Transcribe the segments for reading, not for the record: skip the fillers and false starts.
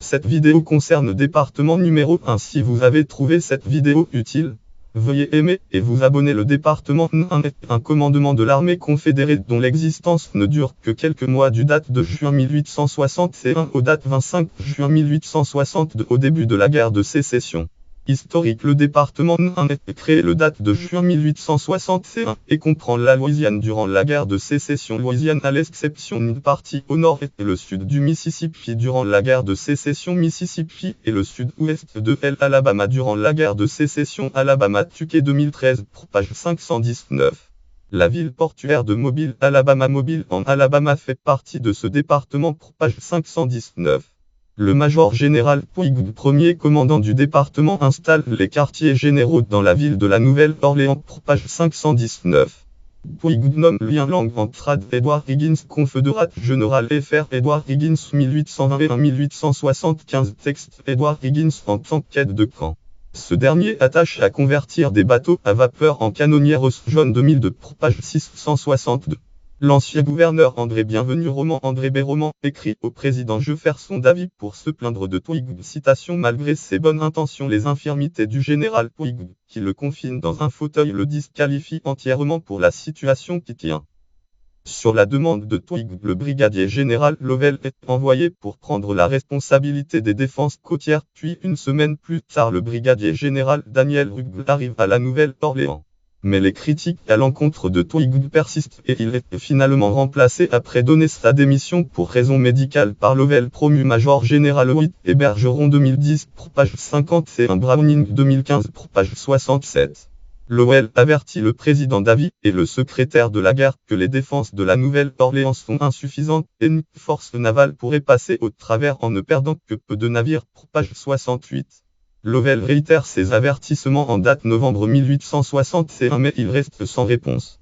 Cette vidéo concerne département numéro 1. Si vous avez trouvé cette vidéo utile, veuillez aimer et vous abonner. Le département 1 est un commandement de l'armée confédérée dont l'existence ne dure que quelques mois du date de juin 1861 au date 25 juin 1862 au début de la guerre de sécession. Historique. Le département 1 est créé le date de juin 1861 et comprend la Louisiane durant la guerre de sécession. Louisiane à l'exception d'une partie au nord et le sud du Mississippi durant la guerre de sécession. Mississippi et le sud-ouest de l'Alabama durant la guerre de sécession. Alabama. Tuquet 2013 pour page 519. La ville portuaire de Mobile, Alabama. Mobile en Alabama fait partie de ce département pour page 519. Le major général Pouigoud, premier commandant du département, installe les quartiers généraux dans la ville de la Nouvelle-Orléans pour page 519. Pouigoud nomme lien langue entre Edward Higgins, confédérat général Fr. Edward Higgins 1821-1875. Texte Edward Higgins en tant qu'aide de camp. Ce dernier attache à convertir des bateaux à vapeur en canonnières. John 2002 pour page 662. L'ancien gouverneur André Bienvenu roman André B. Roman écrit au président Jefferson Davis pour se plaindre de Pouigoud. Citation: malgré ses bonnes intentions, les infirmités du général Pouigoud, qui le confine dans un fauteuil, le disqualifient entièrement pour la situation qui tient. Sur la demande de Pouigoud, le brigadier général Lovell est envoyé pour prendre la responsabilité des défenses côtières, puis une semaine plus tard le brigadier général Daniel Ruggles arrive à la Nouvelle-Orléans. Mais les critiques à l'encontre de Pouigoud persistent et il est finalement remplacé après donner sa démission pour raison médicale par Lovell, promu major général. Whit et Bergeron 2010 pour page 50 et un Browning 2015 pour page 67. Lovell avertit le président Davis et le secrétaire de la guerre que les défenses de la Nouvelle-Orléans sont insuffisantes et une force navale pourrait passer au travers en ne perdant que peu de navires pour page 68. Lovell réitère ses avertissements en date novembre 1861 mais il reste sans réponse.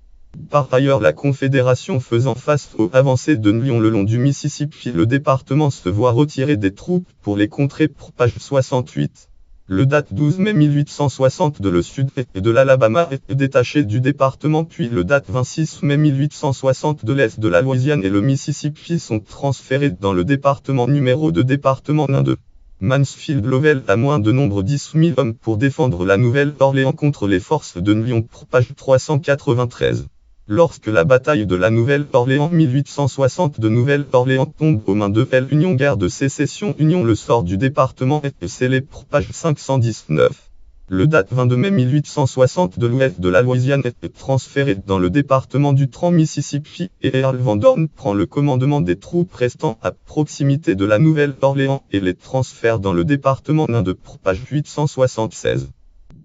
Par ailleurs, la Confédération faisant face aux avancées de Lyon le long du Mississippi, le département se voit retirer des troupes pour les contrer pour page 68. Le date 12 mai 1860 de le sud et de l'Alabama est détaché du département, puis le date 26 mai 1860 de l'est de la Louisiane et le Mississippi sont transférés dans le département numéro 2 département 1-2. Mansfield Lovell a moins de nombre 10 000 hommes pour défendre la Nouvelle-Orléans contre les forces de Lyon pour page 393. Lorsque la bataille de la Nouvelle-Orléans 1860 de Nouvelle-Orléans tombe aux mains de l'Union, guerre de sécession Union, le sort du département est scellé pour page 519. Le date 22 mai 1860 de l'ouest de la Louisiane est transféré dans le département du Trans-Mississippi et Earl Van Dorn prend le commandement des troupes restant à proximité de la Nouvelle-Orléans et les transfère dans le département 1-2 pour page 876.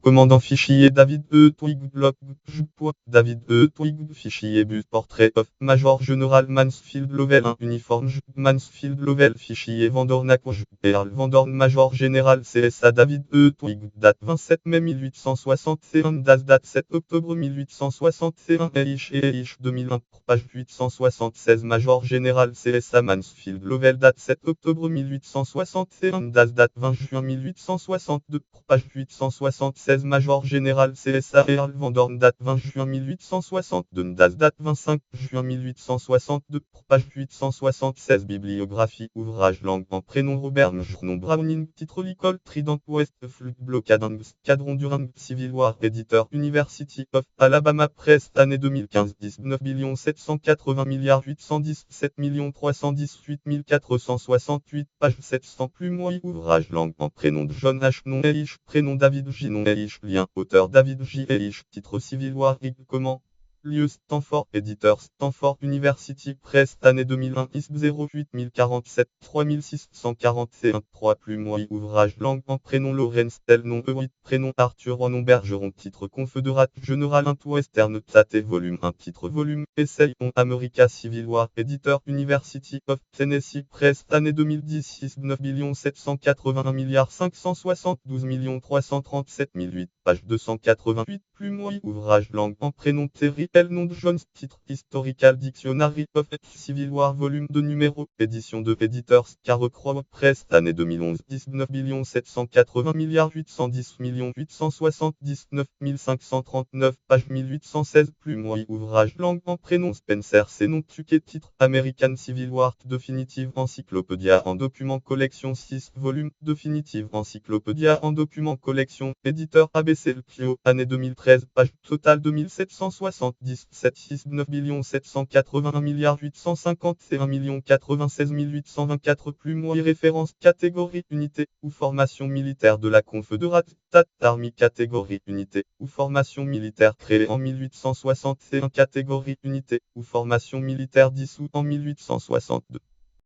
Commandant fichier David E. Pouigoud logbook Jupois David E. Pouigoud fichier but portrait of Major General Mansfield Lovell 1 uniforme Mansfield Lovell fichier Vandornac Earl Van Dorn Major Général CSA David E. Pouigoud date 27 mai 1861 date 7 octobre 1861 Eish 2001 pour page 876 Major Général CSA Mansfield Lovell date 7 octobre 1861 date 20 juin 1862 pour page 876 Major Général CSA Earl Van Dorn date 20 juin 1862 date 25 juin 1862 pour page 876 Bibliographie ouvrage langue en prénom Robert Journon Browning titre L'école Trident West Flug Blocadang Cadron Durand Civil War éditeur University of Alabama Press année 2015 19 780 817 318 468 page 700 plume ouvrage langue en prénom de John H. nom Eish prénom David J. nom Eish lien auteur David J. Eish titre Civil War comment lieu Stanford éditeur Stanford University Press année 2001 ISB 08 1047 3641 3 plume ouvrage langue en prénom Lawrence tel nom E8 prénom Arthur nom Bergeron titre Confédérat Général Western Tate volume 1 titre volume Essay on America Civil War éditeur University of Tennessee Press année 2010 9 781 572 337 008 page 288 Plume ouvrage langue en prénom Terry L. Nom de Jones titre Historical Dictionary of Civil War volume 2 numéro édition de éditeur Scarecrow Press année 2011 19 780 810 879 539 page 1816 Plume ouvrage langue en prénom Spencer c'est nom Tuquet titre American Civil War Definitive Encyclopedia en document collection 6 volume Definitive Encyclopedia en document collection éditeur ABC Clio année 2013 page totale 2770 769 781 851 096 824 Plume référence catégorie unité ou formation militaire de la Confédération Army catégorie unité ou formation militaire créée en 1861 catégorie unité ou formation militaire dissoute en 1862